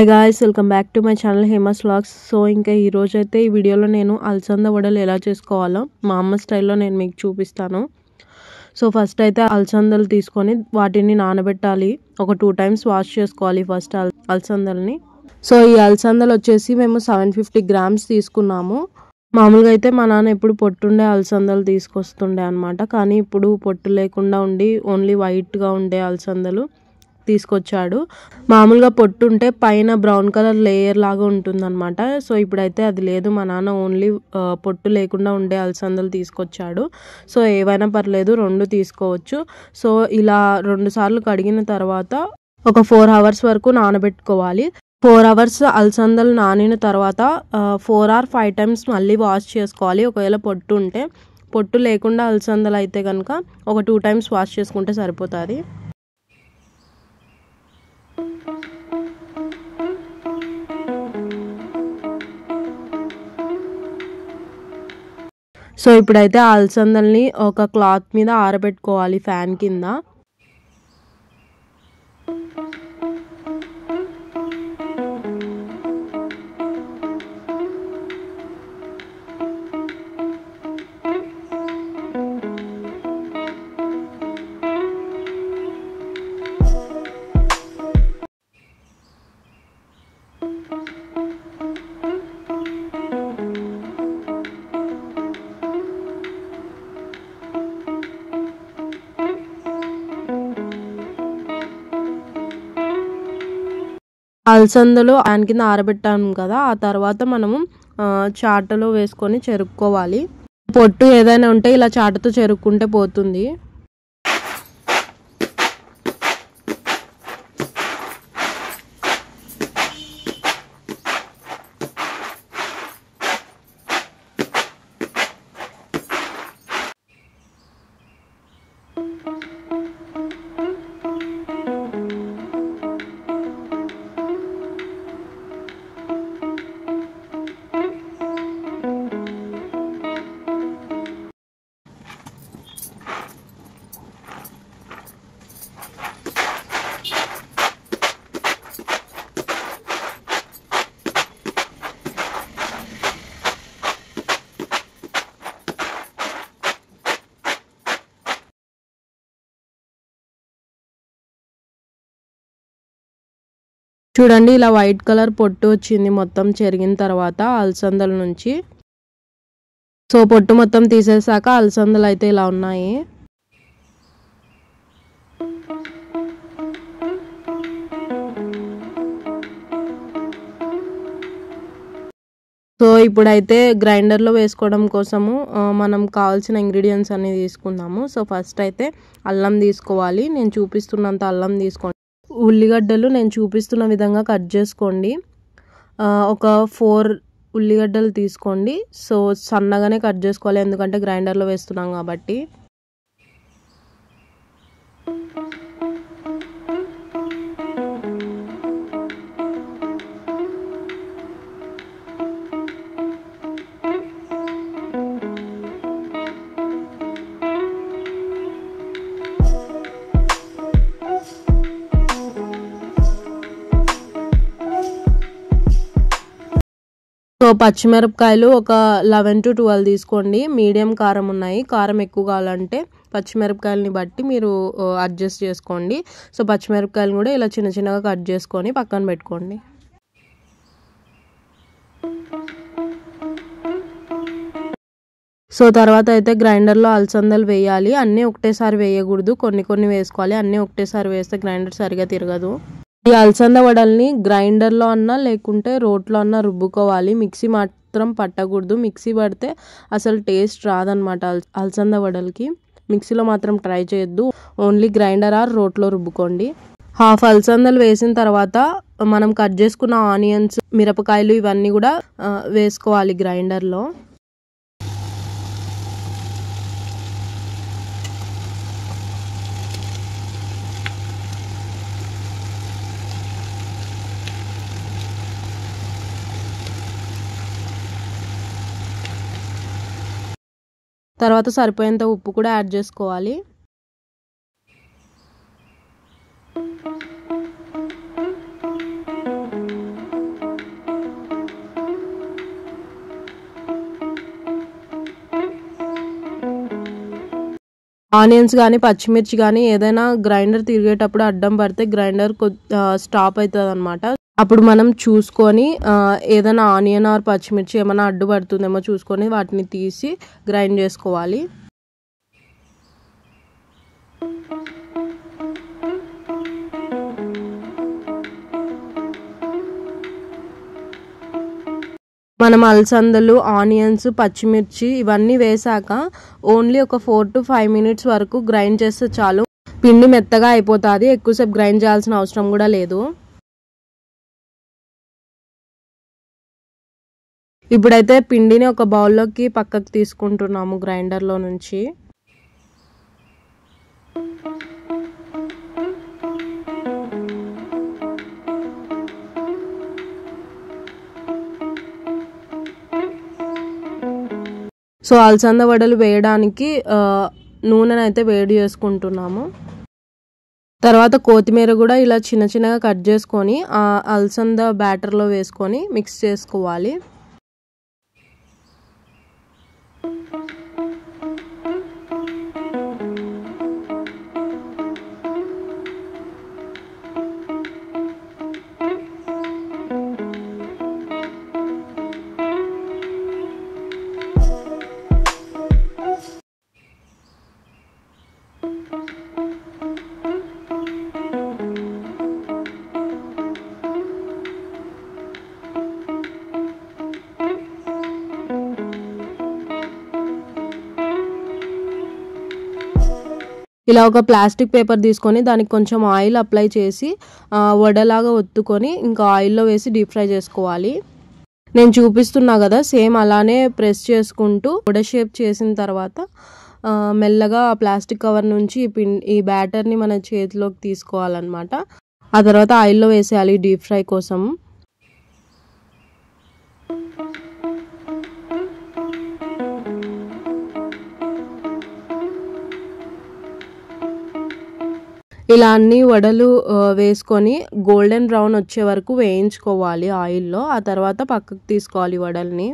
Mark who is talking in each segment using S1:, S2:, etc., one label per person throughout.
S1: Hi guys, welcome back to my channel Hema's vlogs. So ఇంకా ఈ రోజు అయితే ఈ వీడియోలో నేను అలసంద వడలు ఎలా చేసుకోవాలో మా అమ్మ స్టైల్లో నేను మీకు చూపిస్తాను. సో ఫస్ట్ అయితే అలసందలు తీసుకొని వాటిని నానబెట్టాలి. ఒక 2 times వాష్ చేసుకోవాలి ఫస్ట్ అలసందల్ని. సో ఈ అలసందలు వచ్చేసి మేము 750 grams తీసుకున్నాము. మామూలుగా అయితే మా నాన్న ఎప్పుడు పొట్టుండే అలసందలు తీసుకొస్తుండే అనమాట. కానీ ఇప్పుడు పొట్టు లేకుండా ఉండి ఓన్లీ వైట్గా ఉండే అలసందలు తీసుకొచ్చాడు. మామూలుగా పొట్టు ఉంటే పైన బ్రౌన్ కలర్ లేయర్ లాగా ఉంటుందన్నమాట. సో ఇప్పుడైతే అది లేదు. మా నాన్న ఓన్లీ పొట్టు లేకుండా ఉండే అలసందలు తీసుకొచ్చాడు. సో ఏవైనా పర్లేదు, 2 తీసుకోవచ్చు. సో ఇలా 2 సార్లు కడిగిన తర్వాత ఒక 4 hours వరకు నానబెట్టుకోవాలి. 4 hours అలసందలు నానిన తర్వాత 4 or 5 times మళ్ళీ వాష్ చేసుకోవాలి. ఒకవేళ పొట్టు ఉంటే, పొట్టు లేకుండా అలసందలు అయితే కనుక ఒక 2 times వాష్ చేసుకుంటే సరిపోతుంది. సో ఇప్పుడైతే ఆ అలసందల్ని ఒక క్లాత్ మీద ఆరబెట్టుకోవాలి ఫ్యాన్ కింద. అలసందలు ఫ్యాన్ కింద ఆరబెట్టాము కదా, ఆ తర్వాత మనము చాటలో వేసుకొని చెరుక్కోవాలి. పొట్టు ఏదైనా ఉంటే ఇలా చాటతో చెరుక్కుంటే పోతుంది. చూడండి, ఇలా వైట్ కలర్ పొట్టు వచ్చింది మొత్తం చెరిగిన తర్వాత అలసందల నుంచి. సో పొట్టు మొత్తం తీసేసాక అలసందలు అయితే ఇలా ఉన్నాయి. సో ఇప్పుడైతే గ్రైండర్లో వేసుకోవడం కోసము మనం కావాల్సిన ఇంగ్రీడియంట్స్ అన్ని తీసుకుందాము. సో ఫస్ట్ అయితే అల్లం తీసుకోవాలి. నేను చూపిస్తున్నంత అల్లం తీసుకోండి. ఉల్లిగడ్డలు నేను చూపిస్తున్న విధంగా కట్ చేసుకోండి. ఒక 4 ఉల్లిగడ్డలు తీసుకోండి. సో సన్నగానే కట్ చేసుకోవాలి, ఎందుకంటే గ్రైండర్లో వేస్తున్నాం కాబట్టి. సో పచ్చిమిరపకాయలు ఒక 11 to 12 తీసుకోండి. మీడియం కారం ఉన్నాయి. కారం ఎక్కువ కావాలంటే పచ్చిమిరపకాయలని బట్టి మీరు అడ్జస్ట్ చేసుకోండి. సో పచ్చిమిరపకాయలు కూడా ఇలా చిన్న చిన్నగా కట్ చేసుకొని పక్కన పెట్టుకోండి. సో తర్వాత అయితే గ్రైండర్లో అలసందలు వేయాలి. అన్నీ ఒకటేసారి వేయకూడదు, కొన్ని కొన్ని వేసుకోవాలి. అన్నీ ఒకటేసారి వేస్తే గ్రైండర్ సరిగా తిరగదు. ఈ అలసంద వడల్ని గ్రైండర్లో అన్నా లేకుంటే రోట్లో అన్నా రుబ్బుకోవాలి. మిక్సీ మాత్రం పట్టకూడదు. మిక్సీ పడితే అసలు టేస్ట్ రాదనమాట అలసంద వడలకి. మిక్సీలో మాత్రం ట్రై చేయొద్దు. ఓన్లీ గ్రైండర్ ఆర్ రోట్లో రుబ్బుకోండి. హాఫ్ అలసందలు వేసిన తర్వాత మనం కట్ చేసుకున్న ఆనియన్స్, మిరపకాయలు ఇవన్నీ కూడా వేసుకోవాలి గ్రైండర్లో. తర్వాత సరిపోయేంత ఉప్పు కూడా యాడ్ చేసుకోవాలి. ఆనియన్స్ కానీ పచ్చిమిర్చి కానీ ఏదైనా గ్రైండర్ తిరిగేటప్పుడు అడ్డం పడితే గ్రైండర్ స్టాప్ అవుతుంది అనమాట. అప్పుడు మనం చూసుకొని ఏదైనా ఆనియన్ ఆర్ పచ్చిమిర్చి ఏమైనా అడ్డు పడుతుందేమో చూసుకొని వాటిని తీసి గ్రైండ్ చేసుకోవాలి. మనం అలసందలు, ఆనియన్స్, పచ్చిమిర్చి ఇవన్నీ వేసాక ఓన్లీ ఒక 4 to 5 minutes వరకు గ్రైండ్ చేస్తే చాలు. పిండి మెత్తగా అయిపోతుంది. ఎక్కువసేపు గ్రైండ్ చేయాల్సిన అవసరం కూడా లేదు. ఇప్పుడైతే పిండిని ఒక బౌల్లోకి పక్కకు తీసుకుంటున్నాము గ్రైండర్లో నుంచి. సో అలసంద వడలు వేయడానికి నూనెనైతే వేడి చేసుకుంటున్నాము. తర్వాత కొత్తిమీర కూడా ఇలా చిన్న చిన్నగా కట్ చేసుకొని అలసంద బ్యాటర్లో వేసుకొని మిక్స్ చేసుకోవాలి. ఇలా ఒక ప్లాస్టిక్ పేపర్ తీసుకొని దానికి కొంచెం ఆయిల్ అప్లై చేసి వడలాగా ఒత్తుకొని ఇంకా ఆయిల్లో వేసి డీప్ ఫ్రై చేసుకోవాలి. నేను చూపిస్తున్నా కదా సేమ్ అలానే ప్రెస్ చేసుకుంటూ వడ షేప్ చేసిన తర్వాత మెల్లగా ప్లాస్టిక్ కవర్ నుంచి ఈ బ్యాటర్ని మన చేతిలోకి తీసుకోవాలన్నమాట. ఆ తర్వాత ఆయిల్లో వేసేయాలి డీప్ ఫ్రై కోసం. ఇలా అన్ని వడలు వేసుకొని గోల్డెన్ బ్రౌన్ వచ్చే వరకు వేయించుకోవాలి ఆయిల్లో. ఆ తర్వాత పక్కకు తీసుకోవాలి వడల్ని.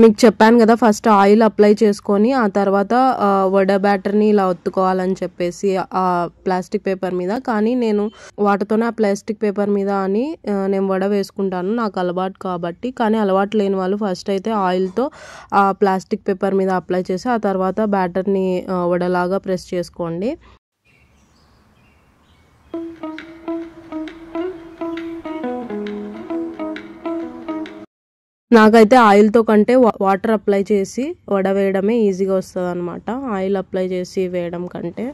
S1: మీకు చెప్పాను కదా ఫస్ట్ ఆయిల్ అప్లై చేసుకొని ఆ తర్వాత వడ బ్యాటర్ని ఇలా ఒత్తుకోవాలని చెప్పేసి ఆ ప్లాస్టిక్ పేపర్ మీద. కానీ నేను వాటితోనే ఆ ప్లాస్టిక్ పేపర్ మీద అని నేను వడ వేసుకుంటాను, నాకు అలవాటు కాబట్టి. కానీ అలవాటు లేని వాళ్ళు ఫస్ట్ అయితే ఆయిల్తో ఆ ప్లాస్టిక్ పేపర్ మీద అప్లై చేసి ఆ తర్వాత బ్యాటర్ని వడలాగా ప్రెస్ చేసుకోండి. నాకైతే ఆయిల్తో కంటే వాటర్ అప్లై చేసి వడ వేయడమే ఈజీగా వస్తుంది అనమాట, ఆయిల్ అప్లై చేసి వేయడం కంటే.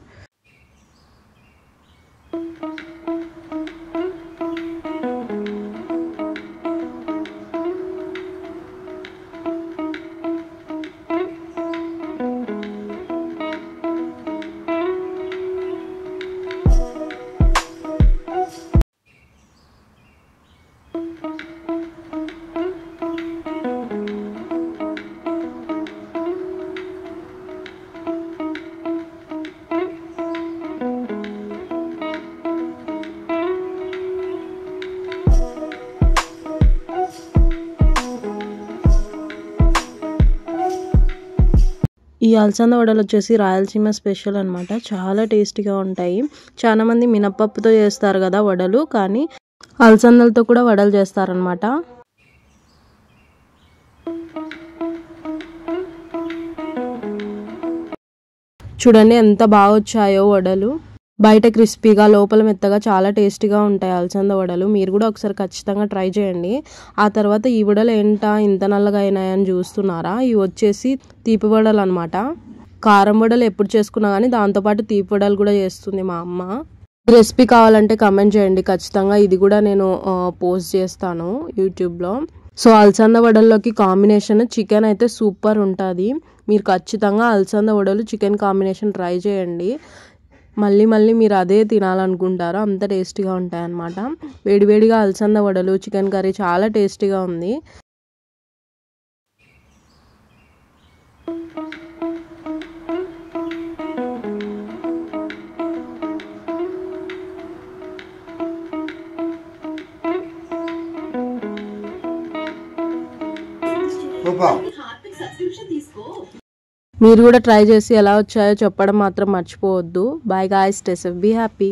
S1: ఈ అలసంద వడలు వచ్చేసి రాయలసీమ స్పెషల్ అనమాట, చాలా టేస్టీగా ఉంటాయి. చాలా మంది మినపప్పుతో చేస్తారు కదా వడలు, కానీ అలసందలతో కూడా వడలు చేస్తారనమాట. చూడండి ఎంత బాగా వచ్చాయో వడలు. బయట క్రిస్పీగా లోపల మెత్తగా చాలా టేస్టీగా ఉంటాయి అలసంద వడలు. మీరు కూడా ఒకసారి ఖచ్చితంగా ట్రై చేయండి. ఆ తర్వాత ఈ వడలు ఏంటా ఇంత నల్లగా అయినాయని చూస్తున్నారా, ఇవి వచ్చేసి తీపి వడలు అనమాట. కారం వడలు ఎప్పుడు చేసుకున్నా కానీ దాంతోపాటు తీపి వడలు కూడా చేస్తుంది మా అమ్మ. రెసిపీ కావాలంటే కమెంట్ చేయండి, ఖచ్చితంగా ఇది కూడా నేను పోస్ట్ చేస్తాను యూట్యూబ్లో. సో అలసంద వడల్లోకి కాంబినేషన్ చికెన్ అయితే సూపర్ ఉంటుంది. మీరు ఖచ్చితంగా అలసంద వడలు చికెన్ కాంబినేషన్ ట్రై చేయండి. మళ్ళీ మళ్ళీ మీరు అదే తినాలనుకుంటారు, అంత టేస్టీగా ఉంటాయన్నమాట. వేడివేడిగా అలసంద వడలు చికెన్ కర్రీ చాలా టేస్టీగా ఉంది. మీరు కూడా ట్రై చేసి ఎలా వచ్చాయో చెప్పడం మాత్రం మర్చిపోవద్దు. Bye guys, stay safe, be happy.